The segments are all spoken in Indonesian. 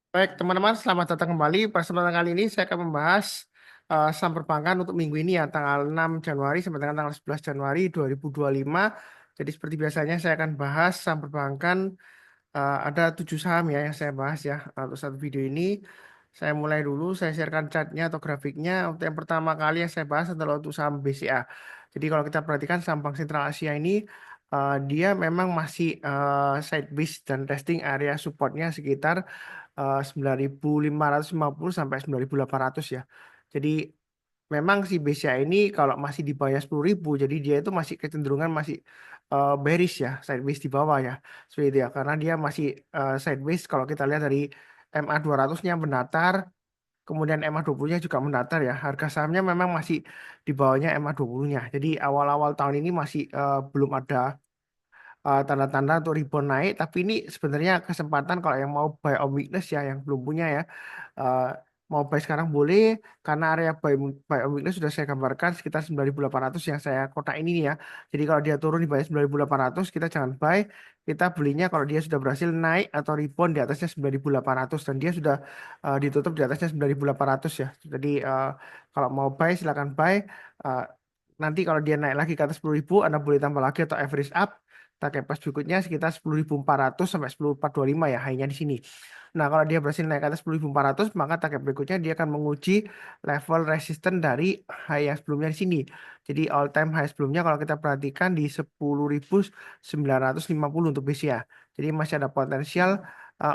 Baik, teman-teman, selamat datang kembali. Pada kesempatan kali ini saya akan membahas saham perbankan untuk minggu ini ya, tanggal 6 Januari sampai dengan tanggal 11 Januari 2025. Jadi seperti biasanya saya akan bahas saham perbankan. Ada 7 saham ya yang saya bahas ya untuk satu video ini. Saya mulai dulu, saya sharekan chartnya atau grafiknya. Untuk yang pertama kali yang saya bahas adalah untuk saham BCA. Jadi kalau kita perhatikan saham Bank Sentral Asia ini, dia memang masih sideways dan testing area supportnya sekitar 9.550 sampai 9.800 ya. Jadi memang si BCA ini kalau masih di bawah 10.000, jadi dia itu masih kecenderungan masih bearish ya, sideways di bawah ya, seperti itu ya. Karena dia masih sideways kalau kita lihat dari MA 200-nya mendatar, kemudian MA 20-nya juga mendatar ya. Harga sahamnya memang masih di bawahnya MA 20-nya. Jadi awal-awal tahun ini masih belum ada tanda-tanda untuk rebound naik, tapi ini sebenarnya kesempatan kalau yang mau buy on weakness ya, yang belum punya ya, eh, mau buy sekarang boleh, karena area buy on weakness sudah saya gambarkan sekitar 9.800 yang saya kotak ini nih ya. Jadi kalau dia turun di bawah 9.800 kita jangan buy, kita belinya kalau dia sudah berhasil naik atau rebound di atasnya 9.800 dan dia sudah ditutup di atasnya 9.800 ya. Jadi kalau mau buy silakan buy. Eh, Nanti kalau dia naik lagi ke atas 10.000, Anda boleh tambah lagi atau average up. Target pas berikutnya sekitar 10.400 sampai 10.425 ya, hanya di sini. Nah, kalau dia berhasil naik ke atas 10.400, maka target berikutnya dia akan menguji level resisten dari high yang sebelumnya di sini. Jadi all time high sebelumnya kalau kita perhatikan di 10.950 untuk BCA. Jadi masih ada potensial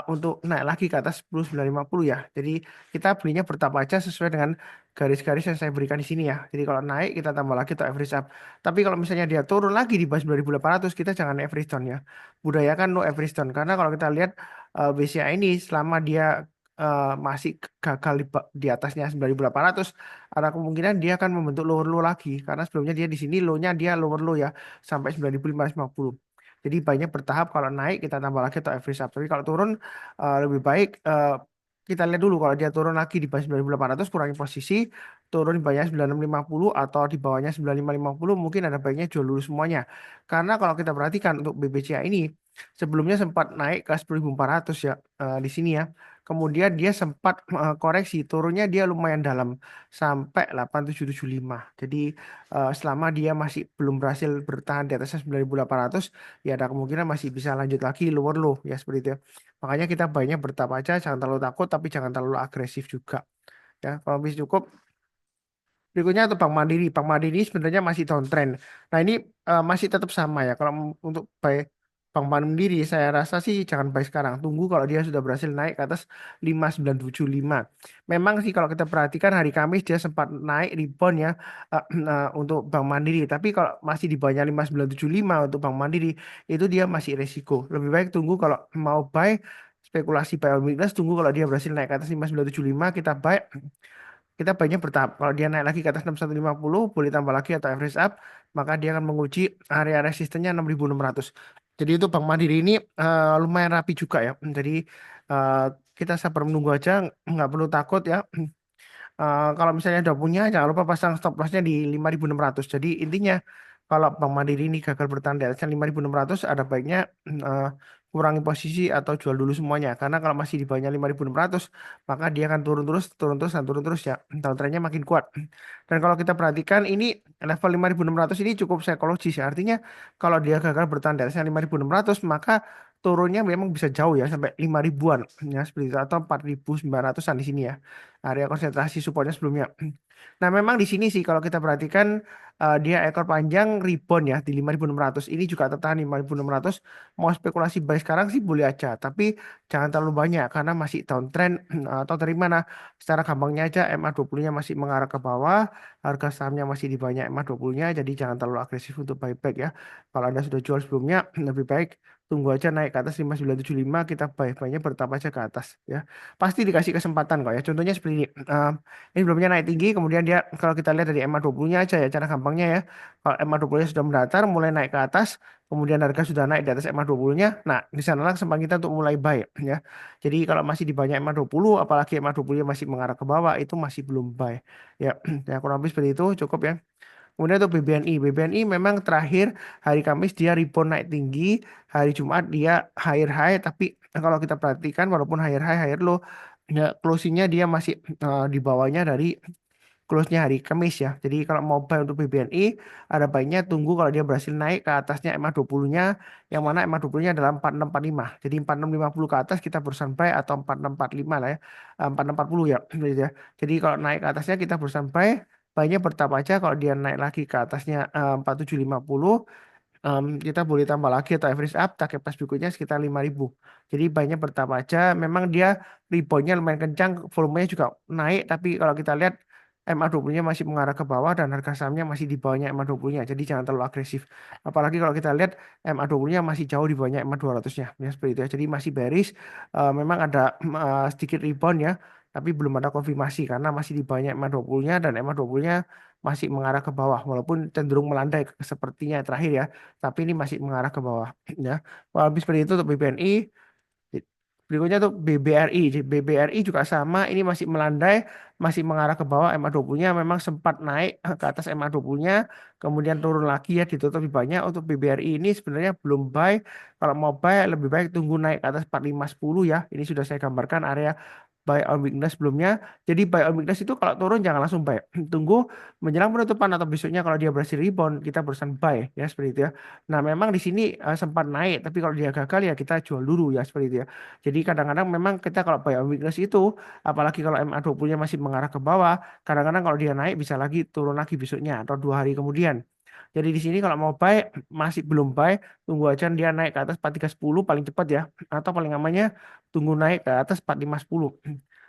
untuk naik lagi ke atas 10.950 ya. Jadi kita belinya bertahap aja sesuai dengan garis-garis yang saya berikan di sini ya. Jadi kalau naik kita tambah lagi atau average up. Tapi kalau misalnya dia turun lagi di bawah 9.800, kita jangan average down ya. Budayakan no average down. Karena kalau kita lihat BCA ini selama dia masih gagal di atasnya 9.800, ada kemungkinan dia akan membentuk lower low lagi. Karena sebelumnya dia di sini low-nya dia lower low ya sampai 9.550. Jadi banyak bertahap, kalau naik kita tambah lagi atau average up. Tapi kalau turun lebih baik kita lihat dulu kalau dia turun lagi di bawah 9.800 kurangi posisi, turun di bawahnya 9.650 atau di bawahnya 9.550 mungkin ada baiknya jual dulu semuanya. Karena kalau kita perhatikan untuk BBCA ini sebelumnya sempat naik ke 10.400 ya di sini ya. Kemudian dia sempat koreksi, turunnya dia lumayan dalam sampai 8.775. Jadi selama dia masih belum berhasil bertahan di atas 9.800, ya ada kemungkinan masih bisa lanjut lagi lower low ya seperti itu. Makanya kita banyak bertahap aja, jangan terlalu takut tapi jangan terlalu agresif juga. Ya, kalau bisa cukup. Berikutnya untuk Bank Mandiri. Bank Mandiri sebenarnya masih downtrend. Nah ini masih tetap sama ya. Kalau untuk buy Bank Mandiri saya rasa sih jangan buy sekarang. Tunggu kalau dia sudah berhasil naik ke atas 5.975. Memang sih kalau kita perhatikan hari Kamis dia sempat naik rebound ya untuk Bank Mandiri. Tapi kalau masih di bawahnya 5.975 untuk Bank Mandiri itu dia masih resiko. Lebih baik tunggu kalau mau buy spekulasi buy on weakness, tunggu kalau dia berhasil naik ke atas 5.975 kita buy, kita banyak bertahap. Kalau dia naik lagi ke atas 6.150, boleh tambah lagi atau average up, maka dia akan menguji area resistennya 6.600. Jadi itu Bank Mandiri ini lumayan rapi juga ya. Jadi eh, kita sabar menunggu aja, nggak perlu takut ya. Kalau misalnya udah punya, jangan lupa pasang stop lossnya di 5.600. Jadi intinya kalau Bank Mandiri ini gagal bertahan di atas 5.600, ada baiknya eh, kurangi posisi atau jual dulu semuanya. Karena kalau masih di bawahnya 5.600, maka dia akan turun terus, dan turun terus ya. Downtrendnya makin kuat. Dan kalau kita perhatikan ini level 5.600 ini cukup psikologis ya. Artinya kalau dia gagal bertahan di atasnya 5.600, maka turunnya memang bisa jauh ya sampai 5.000-an ya seperti itu atau 4.900-an di sini ya area konsentrasi supportnya sebelumnya. Nah, memang di sini sih kalau kita perhatikan dia ekor panjang rebound ya di 5.600. Ini juga tertahan 5.600. Mau spekulasi buy sekarang sih boleh aja, tapi jangan terlalu banyak karena masih downtrend atau dari mana? Secara gampangnya aja MA20-nya masih mengarah ke bawah, harga sahamnya masih di banyak MA20-nya, jadi jangan terlalu agresif untuk buyback ya. Kalau Anda sudah jual sebelumnya, lebih baik tunggu aja naik ke atas 5.975 kita buy-nya bertambah aja ke atas ya. Pasti dikasih kesempatan kok ya. Contohnya seperti ini. Ini sebelumnya naik tinggi, kemudian dia kalau kita lihat dari MA20-nya aja ya, cara gampangnya ya. Kalau MA20-nya sudah mendatar, mulai naik ke atas, kemudian harga sudah naik di atas MA20-nya. Nah, di sanalah kesempatan kita untuk mulai buy ya. Jadi kalau masih di banyak MA20, apalagi MA20-nya masih mengarah ke bawah, itu masih belum buy. Ya, ya kurang lebih seperti itu cukup ya. Kemudian untuk BBNI memang terakhir hari Kamis dia rebound naik tinggi, hari Jumat dia higher high, tapi kalau kita perhatikan walaupun higher high, higher low, ya closingnya dia masih di bawahnya dari close-nya hari Kamis ya. Jadi kalau mau buy untuk BBNI, ada baiknya tunggu kalau dia berhasil naik ke atasnya MA20-nya, yang mana MA20-nya adalah 4645. Jadi 4650 ke atas kita berusaha buy atau 4645 lah ya. 4640 ya. Gitu ya. Jadi kalau naik ke atasnya kita berusaha buy, buy-nya bertahap aja. Kalau dia naik lagi ke atasnya 4750, kita boleh tambah lagi atau average up target pas berikutnya sekitar 5.000. Jadi banyak bertahap aja. Memang dia reboundnya lumayan kencang, volumenya juga naik, tapi kalau kita lihat MA20-nya masih mengarah ke bawah dan harga sahamnya masih di bawahnya MA20-nya. Jadi jangan terlalu agresif. Apalagi kalau kita lihat MA20-nya masih jauh di bawahnya MA200-nya. Ya seperti itu ya. Jadi masih bearish. Memang ada sedikit rebound ya, tapi belum ada konfirmasi karena masih di bawahnya MA20-nya dan MA20-nya masih mengarah ke bawah walaupun cenderung melandai sepertinya terakhir ya, tapi ini masih mengarah ke bawah ya. Kalau habis seperti itu untuk BBNI. Berikutnya tuh BBRI. BBRI juga sama, ini masih melandai, masih mengarah ke bawah. MA20-nya memang sempat naik ke atas MA20-nya, kemudian turun lagi ya, ditutup lebih banyak. Untuk BBRI ini sebenarnya belum buy. Kalau mau buy lebih baik tunggu naik ke atas 4510 ya. Ini sudah saya gambarkan area buy on weakness sebelumnya. Jadi buy on weakness itu kalau turun jangan langsung buy. Tunggu menjelang penutupan atau besoknya kalau dia berhasil rebound kita berusaha buy ya seperti itu ya. Nah, memang di sini sempat naik, tapi kalau dia gagal ya kita jual dulu ya seperti itu ya. Jadi kadang-kadang memang kita kalau buy on weakness itu, apalagi kalau MA20-nya masih mengarah ke bawah, kadang-kadang kalau dia naik bisa lagi turun lagi besoknya atau 2 hari kemudian. Jadi di sini kalau mau buy masih belum buy, tunggu aja dia naik ke atas 4310 paling cepat ya, atau paling amannya tunggu naik ke atas 4510.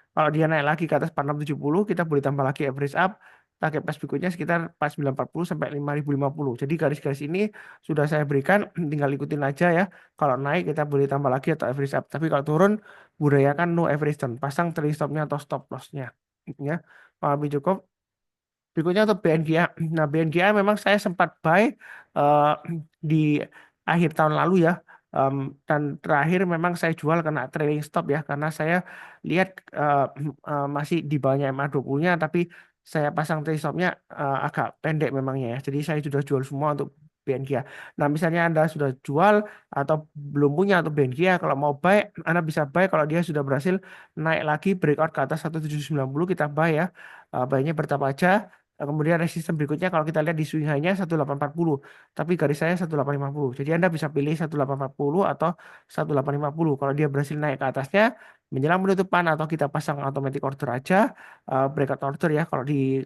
Kalau dia naik lagi ke atas 4670, kita boleh tambah lagi average up. Target price berikutnya sekitar 4940 sampai 5050. Jadi garis-garis ini sudah saya berikan, tinggal ikutin aja ya. Kalau naik kita boleh tambah lagi atau average up. Tapi kalau turun, budayakan no average down. Pasang trailing stopnya atau stop lossnya. Ya, kalau lebih cukup. Berikutnya untuk BNGA. Nah, BNGA memang saya sempat buy eh, di akhir tahun lalu ya. Em, dan terakhir memang saya jual karena trailing stop ya. Karena saya lihat masih di bawahnya MA20-nya, tapi saya pasang trailing stopnya agak pendek memangnya ya. Jadi saya sudah jual semua untuk BNGA. Nah, misalnya Anda sudah jual atau belum punya untuk BNGA, kalau mau buy, Anda bisa buy kalau dia sudah berhasil naik lagi breakout ke atas 1790 kita buy ya. Buy-nya bertahap aja. Kemudian resisten berikutnya kalau kita lihat di swing high-nya 1840, tapi garis saya 1850. Jadi Anda bisa pilih 1840 atau 1850. Kalau dia berhasil naik ke atasnya menjelang penutupan atau kita pasang automatic order aja, breakout order ya kalau di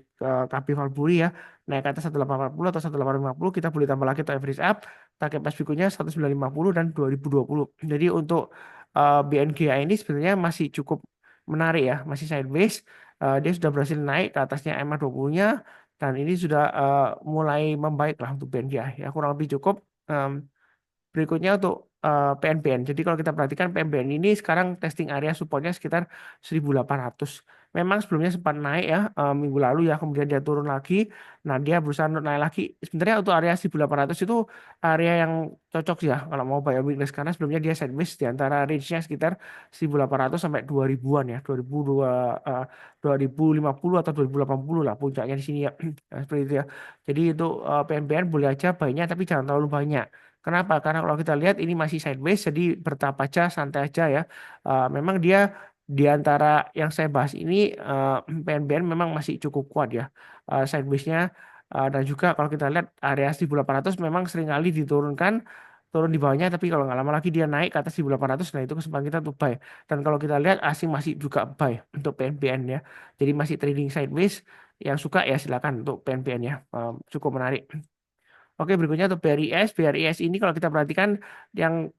KB Valburi ya, naik ke atas 1840 atau 1850 kita boleh tambah lagi atau average up. Target price berikutnya 1950 dan 2020. Jadi untuk BNGA ini sebenarnya masih cukup menarik ya, masih sideways. Dia sudah berhasil naik ke atasnya MA20-nya dan ini sudah mulai membaik lah untuk BNJ ya, kurang lebih cukup. Em, Berikutnya untuk PNBN. Jadi kalau kita perhatikan PNBN ini sekarang testing area supportnya sekitar 1800. Memang sebelumnya sempat naik ya minggu lalu ya, kemudian dia turun lagi. Nah, dia berusaha untuk naik lagi. Sebenarnya untuk area 1800 itu area yang cocok sih ya kalau mau buy weakness karena sebelumnya dia sideways di antara range-nya sekitar 1800 sampai 2000-an ya. 2050 atau 2080 lah puncaknya di sini ya. Nah, seperti itu ya. Jadi itu PNBN boleh aja buy-nya tapi jangan terlalu banyak. Kenapa? Karena kalau kita lihat ini masih sideways, jadi bertahap aja, santai aja ya. Memang dia di antara yang saya bahas ini, PNBN memang masih cukup kuat ya, sideways-nya. Dan juga kalau kita lihat area 1800 memang seringkali diturunkan, turun di bawahnya, tapi kalau nggak lama lagi dia naik ke atas 1800, nah itu kesempatan kita untuk buy. Dan kalau kita lihat asing masih juga buy untuk PNBN ya. Jadi masih trading sideways, yang suka ya silakan untuk PNBN ya. Cukup menarik. Oke, berikutnya untuk BRIS. BRIS ini kalau kita perhatikan yang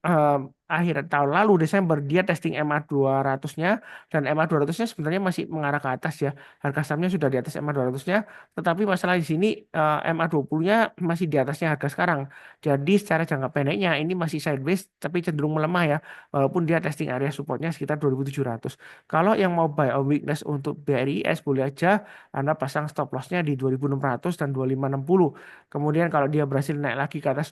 akhir tahun lalu Desember dia testing MA200-nya dan MA200-nya sebenarnya masih mengarah ke atas ya. Harga sahamnya sudah di atas MA200-nya, tetapi masalah di sini MA20-nya masih di atasnya harga sekarang. Jadi secara jangka pendeknya ini masih sideways tapi cenderung melemah ya. Walaupun dia testing area supportnya sekitar 2700. Kalau yang mau buy on weakness untuk BRIS boleh aja Anda pasang stop loss-nya di 2600 dan 2560. Kemudian kalau dia berhasil naik lagi ke atas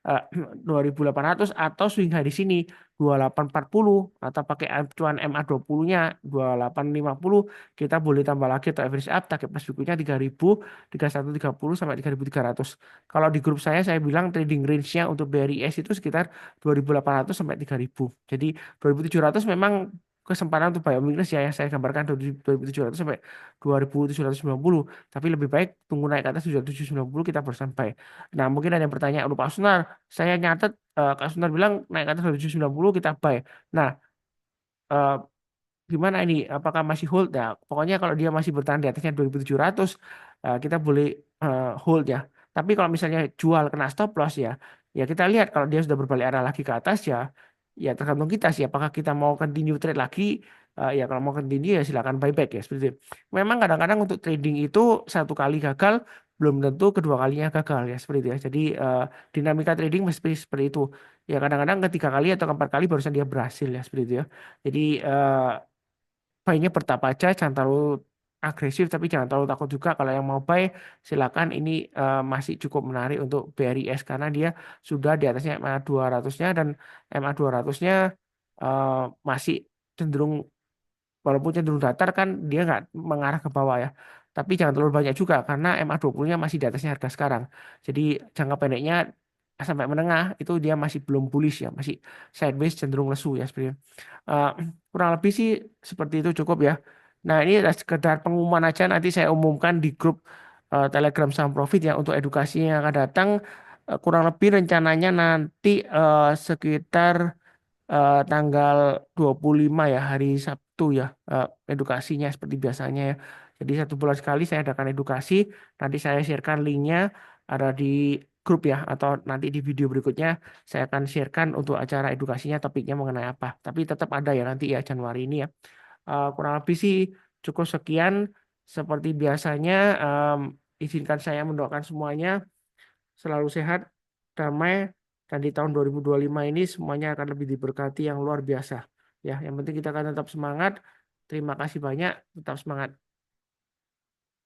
eh, 2800 atau swing high di sini 2840 atau pakai acuan MA20-nya 2850 kita boleh tambah lagi atau average up target plus berikutnya 3000 3130 sampai 3300. Kalau di grup saya bilang trading range-nya untuk BRIS itu sekitar 2800 sampai 3000. Jadi 2700 memang kesempatan untuk buy weakness ya yang saya gambarkan 2700 sampai 2790. Tapi lebih baik tunggu naik ke atas 2790 kita baru sampai. Nah, mungkin ada yang bertanya, lupa Pak Sunar, saya nyatet Kak Sunar bilang naik ke atas 2790 kita buy. Nah, eh, gimana ini? Apakah masih hold ya? Pokoknya kalau dia masih bertahan di atasnya 2700, kita boleh hold ya. Tapi kalau misalnya jual kena stop loss ya, ya kita lihat kalau dia sudah berbalik arah lagi ke atas ya, ya tergantung kita sih. Apakah kita mau continue trade lagi? Ya kalau mau continue ya silakan buyback ya seperti itu. Memang kadang-kadang untuk trading itu satu kali gagal belum tentu kedua kalinya gagal ya seperti itu ya. Jadi dinamika trading mesti seperti itu. Ya kadang-kadang ketiga kali atau keempat kali barusan dia berhasil ya seperti itu ya. Jadi buy-nya bertahap aja, jangan terlalu agresif tapi jangan terlalu takut juga. Kalau yang mau buy silakan, ini masih cukup menarik untuk BRIS karena dia sudah di atasnya MA 200-nya dan MA 200-nya eh, masih cenderung, walaupun cenderung datar kan dia nggak mengarah ke bawah ya. Tapi jangan terlalu banyak juga karena MA20-nya masih di atasnya harga sekarang. Jadi jangka pendeknya sampai menengah itu dia masih belum bullish ya, masih sideways cenderung lesu ya sebenarnya. Eh, kurang lebih sih seperti itu cukup ya. Nah, ini adalah sekedar pengumuman aja, nanti saya umumkan di grup Telegram Saham Profit ya untuk edukasi yang akan datang. Kurang lebih rencananya nanti sekitar tanggal 25 ya, hari Sabtu ya, edukasinya seperti biasanya ya. Jadi 1 bulan sekali saya adakan edukasi, nanti saya sharekan linknya ada di grup ya, atau nanti di video berikutnya saya akan sharekan untuk acara edukasinya topiknya mengenai apa. Tapi tetap ada ya nanti ya Januari ini ya. Kurang lebih sih cukup sekian. Seperti biasanya, izinkan saya mendoakan semuanya selalu sehat, damai, dan di tahun 2025 ini semuanya akan lebih diberkati yang luar biasa. Ya, yang penting kita akan tetap semangat. Terima kasih banyak, tetap semangat.